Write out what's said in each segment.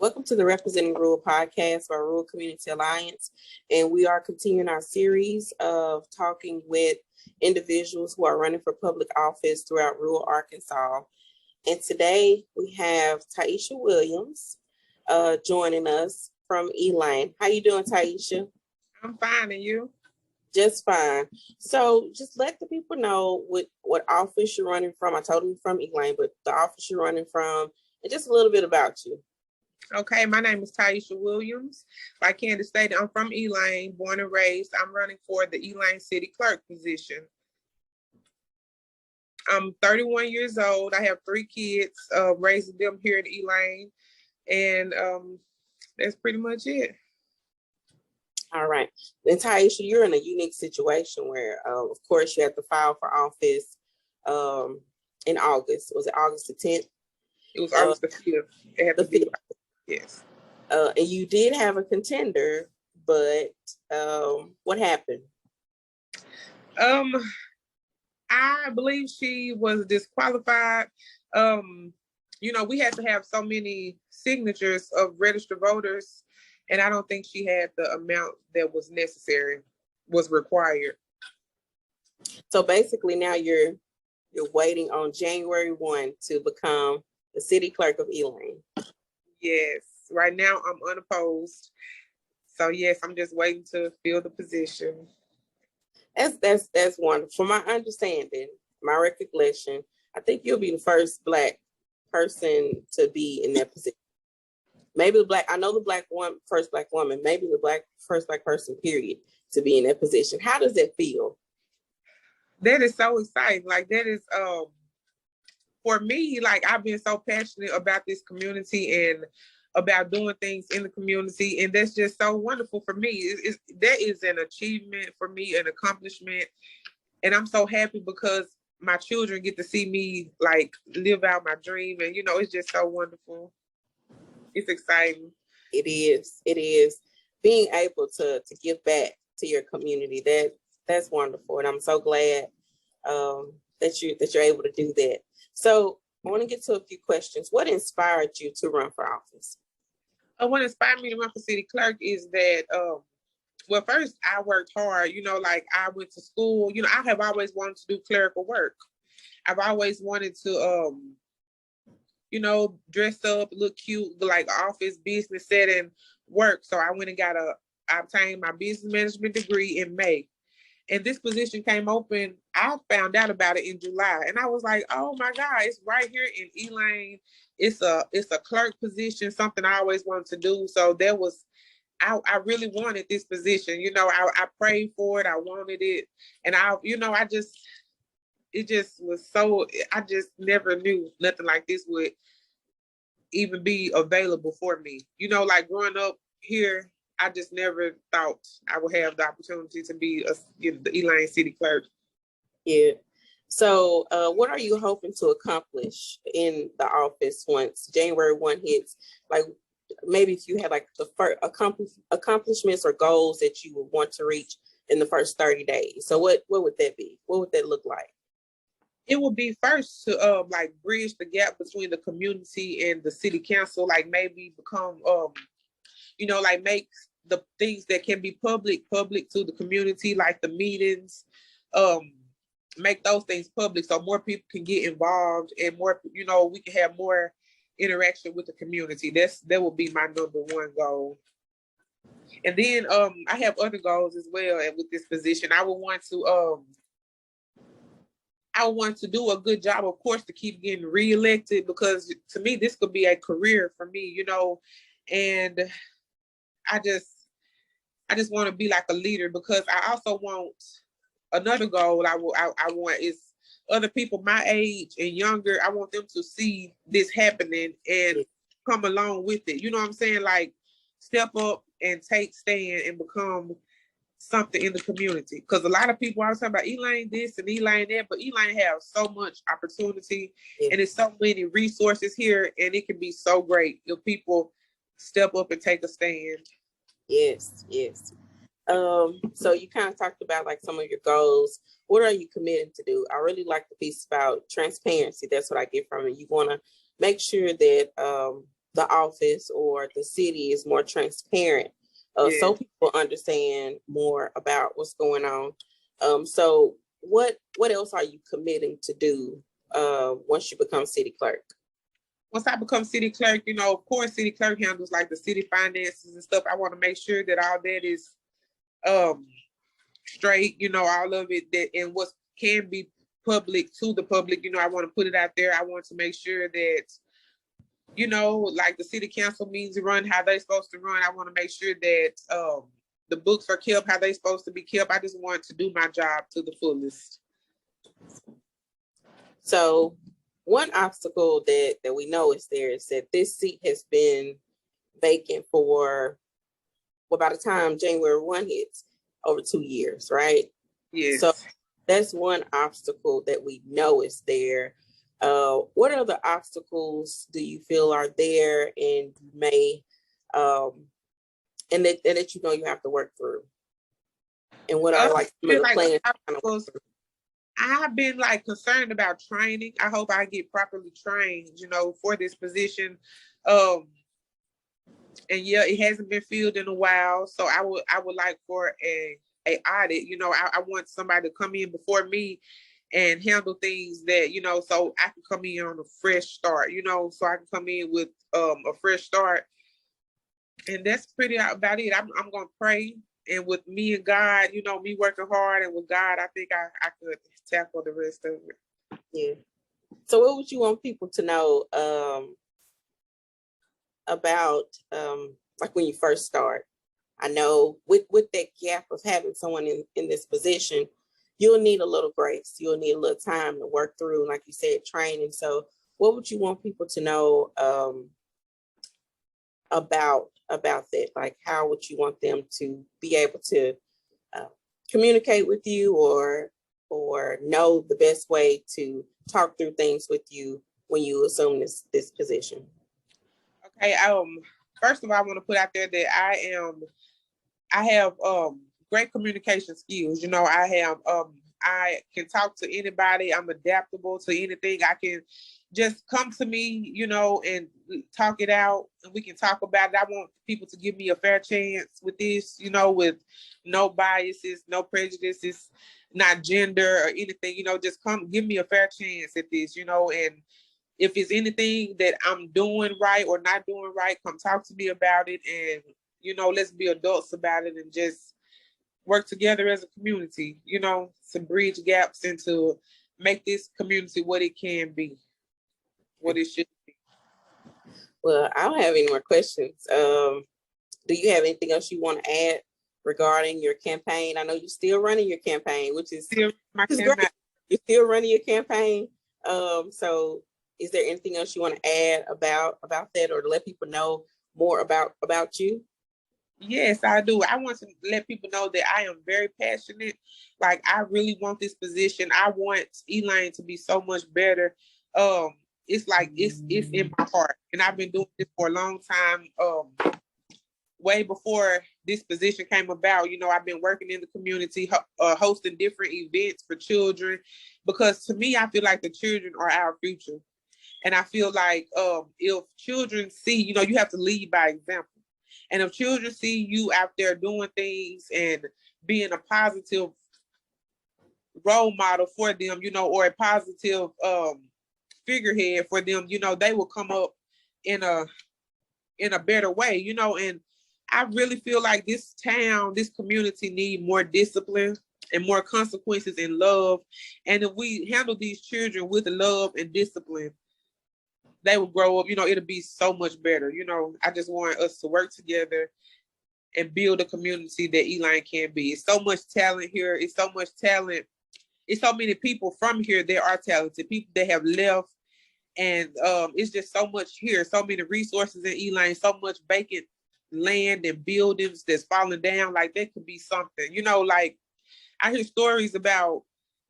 Welcome to the Representing Rural podcast by Rural Community Alliance. And we are continuing our series of talking with individuals who are running for public office throughout rural Arkansas. And today we have Tyesha Williams joining us from Elaine. How you doing, Tyesha? I'm fine, and you? Just fine. So just let the people know what office you're running from. I told them from Elaine, but the office you're running from, and just a little bit about you. Okay, my name is Tyesha Williams. Like Candace stated, I'm from Elaine, born and raised. I'm running for the Elaine City Clerk position. I'm 31 years old. I have 3 kids, raising them here in Elaine, and that's pretty much it. All right. Then Tyesha, you're in a unique situation where, of course, you have to file for office in August. Was it August the 10th? It was August the 5th. It had to be. Yes. And you did have a contender, but what happened? I believe she was disqualified. We had to have so many signatures of registered voters, and I don't think she had the amount that was required. So basically now you're waiting on January 1 to become the city clerk of Elaine. Yes, right now I'm unopposed. So yes, I'm just waiting to fill the position. That's wonderful. From my understanding, my recollection, I think you'll be the first Black person to be in that position. Maybe first Black woman, maybe the first Black person, period, to be in that position. How does that feel? That is so exciting. Like that is for me, like I've been so passionate about this community and about doing things in the community, and that's just so wonderful for me. That is an achievement for me, an accomplishment, and I'm so happy because my children get to see me like live out my dream, and it's just so wonderful. It's exciting. It is being able to give back to your community. That's wonderful, and I'm so glad that you're able to do that. So I want to get to a few questions. What inspired you to run for office? What inspired me to run for city clerk is that, first I worked hard, like I went to school, I have always wanted to do clerical work. I've always wanted to, dress up, look cute, like office business setting work. So I went and I obtained my business management degree in May. And this position came open. I found out about it in July, and I was like, "Oh my God, it's right here in Elaine. It's a clerk position, something I always wanted to do." So I really wanted this position. I prayed for it. I wanted it, and it just was so. I just never knew nothing like this would even be available for me. Like growing up here, I just never thought I would have the opportunity to be the Elaine City Clerk. Yeah. So what are you hoping to accomplish in the office once January 1 hits? Like maybe if you had like the first accomplishments or goals that you would want to reach in the first 30 days. So what would that be? What would that look like? It would be first to bridge the gap between the community and the city council, like maybe become make the things that can be public to the community, like the meetings, make those things public so more people can get involved and more, we can have more interaction with the community. That will be my number one goal. And then I have other goals as well with this position. I would want to do a good job, of course, to keep getting reelected, because to me, this could be a career for me, and I just want to be like a leader, because I also want another goal I want is other people my age and younger. I want them to see this happening and come along with it. You know what I'm saying? Like step up and take stand and become something in the community. Because a lot of people always talk about Elaine this and Elaine that, but Elaine has so much opportunity and there's so many resources here, and it can be so great if people step up and take a stand. Yes. So you kind of talked about like some of your goals. What are you committed to do? I really like the piece about transparency. That's what I get from it. You want to make sure that the office or the city is more transparent, so people understand more about what's going on. So what else are you committing to do once you become city clerk? Once I become city clerk, of course, city clerk handles like the city finances and stuff. I want to make sure that all that is straight, all of it, that and what can be public to the public, I want to put it out there. I want to make sure that, like the city council meetings run how they're supposed to run. I want to make sure that the books are kept how they're supposed to be kept. I just want to do my job to the fullest. So one obstacle that we know is there is that this seat has been vacant for, well, by the time January 1 hits, over 2 years, right? Yes. So that's one obstacle that we know is there. What other obstacles do you feel are there and may, and that you have to work through? And what are like some of the plans? I've been like concerned about training. I hope I get properly trained, for this position. And yeah, it hasn't been filled in a while. So I would like for a audit. I want somebody to come in before me and handle things that, so I can come in on a fresh start, so I can come in with a fresh start. And that's pretty about it. I'm gonna pray. And with me and God, me working hard, and with God, I think I could tackle the rest of it. Yeah. So what would you want people to know about like when you first start? I know with that gap of having someone in this position, you'll need a little grace. You'll need a little time to work through, like you said, training. So what would you want people to know about that? Like, how would you want them to be able to communicate with you or know the best way to talk through things with you when you assume this position? Okay. First of all, I want to put out there that I have great communication skills. I can talk to anybody. I'm adaptable to anything. I can just come to me, and talk it out, and we can talk about it. I want people to give me a fair chance with this, with no biases, no prejudices, not gender or anything, just come give me a fair chance at this, and if it's anything that I'm doing right or not doing right, come talk to me about it, and let's be adults about it and just work together as a community, to bridge gaps and to make this community what it can be, what it should be. Well, I don't have any more questions. Do you have anything else you want to add regarding your campaign? I know you're still running your campaign, which is great. You're still running your campaign. So is there anything else you want to add about that, or to let people know more about you? Yes, I do. I want to let people know that I am very passionate. Like, I really want this position. I want Elaine to be so much better. It's like it's in my heart, and I've been doing this for a long time. Way before this position came about, I've been working in the community, hosting different events for children, because to me, I feel like the children are our future. And I feel like if children see, you have to lead by example. And if children see you out there doing things and being a positive role model for them, or a positive figurehead for them, they will come up in a better way, and I really feel like this town, this community need more discipline and more consequences and love. And if we handle these children with love and discipline, they will grow up, it'll be so much better. I just want us to work together and build a community that Elaine can be. It's so much talent here. It's so much talent. It's so many people from here that are talented, people that have left. And it's just so much here, so many resources in Elaine, so much vacant land and buildings that's falling down. Like, that could be something, like I hear stories about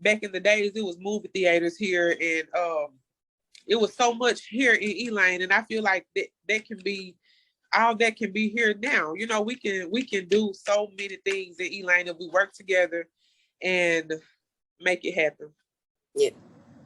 back in the days, it was movie theaters here, and it was so much here in Elaine, and I feel like that can be all that can be here now. We can do so many things in Elaine if we work together and make it happen. Yeah,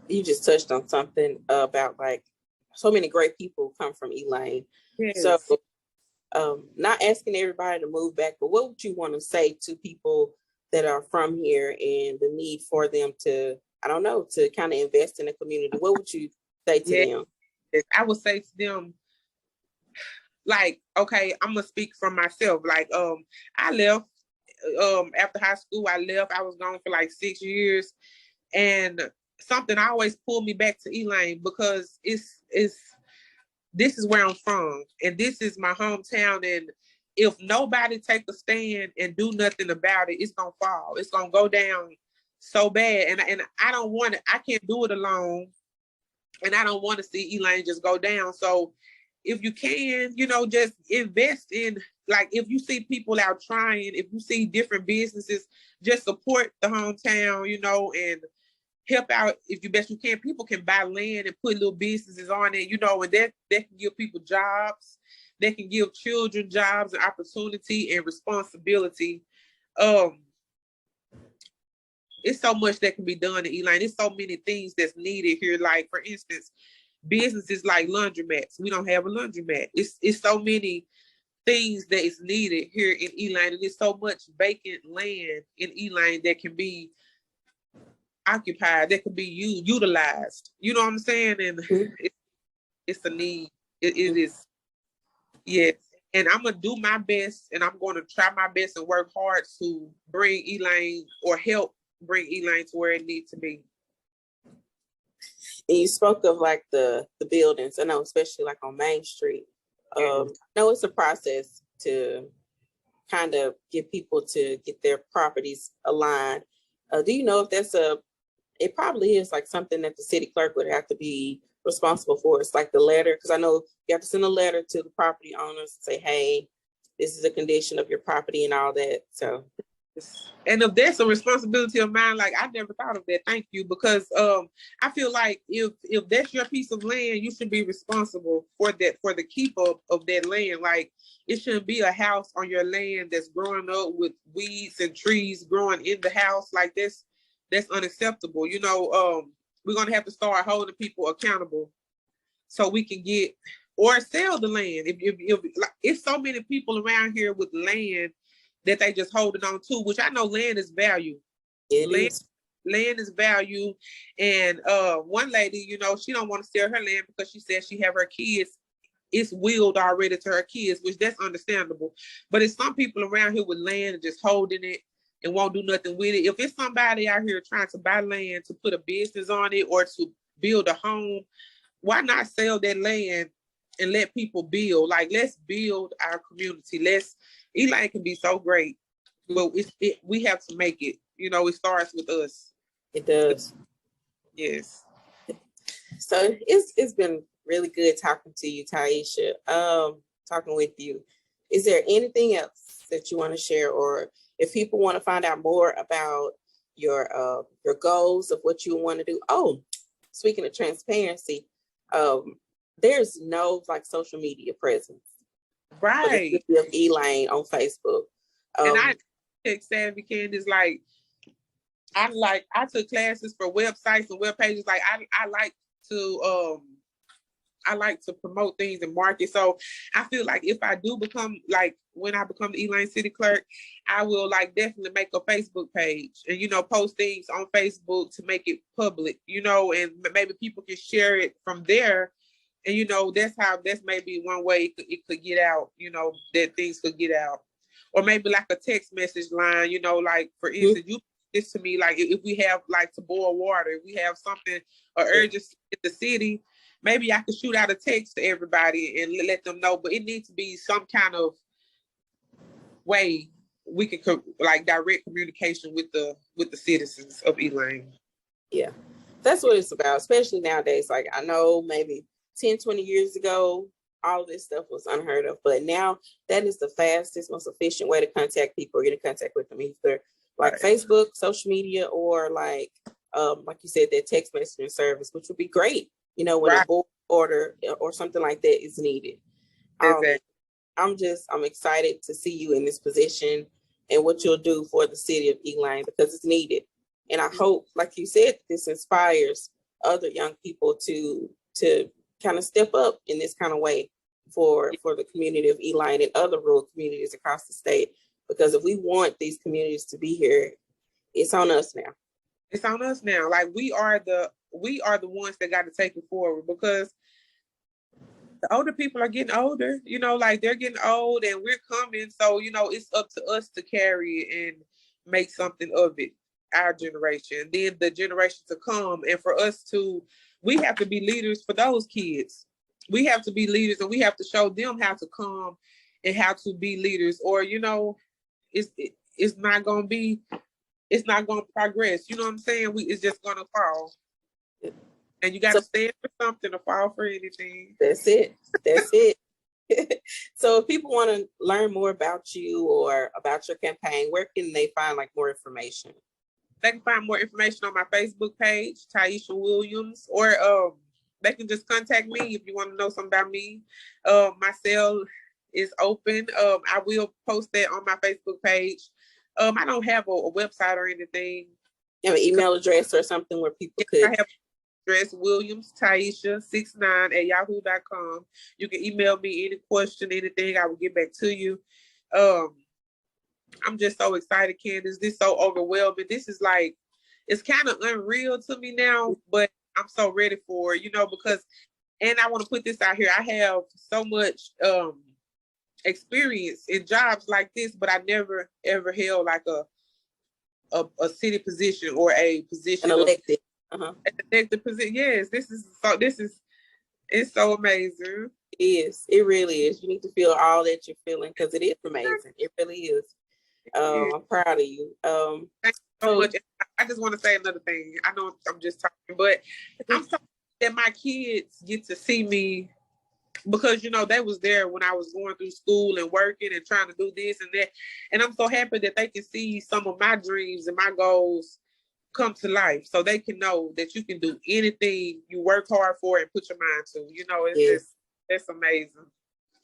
you just touched on something about like so many great people come from Elaine. So Yes. not asking everybody to move back, but what would you want to say to people that are from here and the need for them to, I don't know, to kind of invest in the community? What would you say to Yes. them? I would say to them, like, okay, I'm gonna speak for myself. Like, I left after high school. I left. I was gone for like 6 years, and something always pulled me back to Elaine because it's this is where I'm from, and this is my hometown. And if nobody take a stand and do nothing about it, it's gonna fall. It's gonna go down so bad. And I don't want it. I can't do it alone, and I don't want to see Elaine just go down. So if you can, just invest in, like, if you see people out trying, if you see different businesses, just support the hometown, and help out if you best you can. People can buy land and put little businesses on it, and that can give people jobs. That can give children jobs and opportunity and responsibility. It's so much that can be done in Elaine. There's so many things that's needed here. Like, for instance, businesses like laundromats. We don't have a laundromat. It's so many things that is needed here in Elaine, and there's so much vacant land in Elaine that can be occupied, that can be utilized. You know what I'm saying? And it's a need. It is, yes. And I'm gonna do my best, and I'm going to try my best and work hard to bring Elaine, or help bring Elaine to where it needs to be. And you spoke of like the buildings. I know, especially like on Main Street. I know it's a process to kind of get people to get their properties aligned. Do you know if it probably is like something that the city clerk would have to be responsible for? It's like the letter, because I know you have to send a letter to the property owners and say, hey, this is a condition of your property and all that. So, and if that's a responsibility of mine, like, I never thought of that. Thank you. Because I feel like if that's your piece of land, you should be responsible for that, for the keep of that land. Like, it shouldn't be a house on your land that's growing up with weeds and trees growing in the house. Like, that's unacceptable. We're gonna have to start holding people accountable so we can get, or sell the land. If like, it's so many people around here with land that they just holding on to, which I know land is value. Land is value. And one lady, she don't want to sell her land because she says she have her kids. It's willed already to her kids, which that's understandable. But it's some people around here with land and just holding it and won't do nothing with it. If it's somebody out here trying to buy land to put a business on it or to build a home, why not sell that land and let people build? Like, let's build our community. Elaine can be so great, but we have to make it. It starts with us. It does. Yes. So it's been really good talking to you, Tyesha. Talking with you. Is there anything else that you want to share, or if people want to find out more about your goals of what you want to do? Oh, speaking of transparency, there's no like social media presence. Right. Of Elaine on Facebook. And I tech savvy, Candace, like, I took classes for websites and web pages. Like, I like to promote things and market. So I feel like if I do become, like, when I become the Elaine City Clerk, I will like definitely make a Facebook page and, post things on Facebook to make it public, and maybe people can share it from there. And, that's maybe one way it could get out, that things could get out. Or maybe like a text message line, like, for instance, you this to me, like, if we have like to boil water, if we have something, or urgency in the city, maybe I could shoot out a text to everybody and let them know. But it needs to be some kind of way we can like direct communication with the citizens of Elaine. Yeah, that's what it's about, especially nowadays. Like, I know maybe 10, 20 years ago, all of this stuff was unheard of, but now that is the fastest, most efficient way to contact people or get in contact with them, either like Facebook, social media, or like you said, that text messaging service, which would be great, when a board order or something like that is needed. Exactly. I'm excited to see you in this position and what you'll do for the city of Elaine, because it's needed. And I hope, like you said, this inspires other young people to kind of step up in this kind of way for the community of Elaine and other rural communities across the state. Because if we want these communities to be here, it's on us now. It's on us now. Like we are the ones that got to take it forward, because the older people are getting older, like they're getting old and we're coming. So, it's up to us to carry it and make something of it, our generation, then the generation to come. And for us we have to be leaders for those kids. We have to be leaders, and we have to show them how to come and how to be leaders, or, it's not going to progress. You know what I'm saying? It's just going to fall. And you got to stand for something or fall for anything. That's it. That's it. So if people want to learn more about you or about your campaign, where can they find more information? They can find more information on my Facebook page, Tyesha Williams, or they can just contact me if you want to know something about me. My cell is open. I will post that on my Facebook page. I don't have a website or anything. You have an email address or something where people could? I have address Williams Tyesha69@yahoo.com. You can email me any question, anything. I will get back to you. I'm just so excited, Candace. This is so overwhelming. This is it's kind of unreal to me now, but I'm so ready for it, because, and I want to put this out here. I have so much experience in jobs like this, but I never ever held a city position or a position elected. The position. Yes, it's so amazing. It is. It really is. You need to feel all that you're feeling, because it is amazing. It really is. I'm proud of you. Thank you so much. I just want to say another thing. I know I'm just talking, but I'm so that my kids get to see me, because they was there when I was going through school and working and trying to do this and that, and I'm so happy that they can see some of my dreams and my goals come to life, so they can know that you can do anything you work hard for and put your mind to. That's amazing.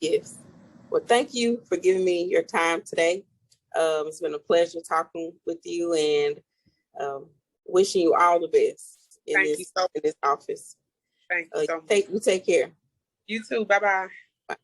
Yes. Well, thank you for giving me your time today. It's been a pleasure talking with you, and wishing you all the best in this office. Thank you so much. You take care. You too. Bye-bye. Bye.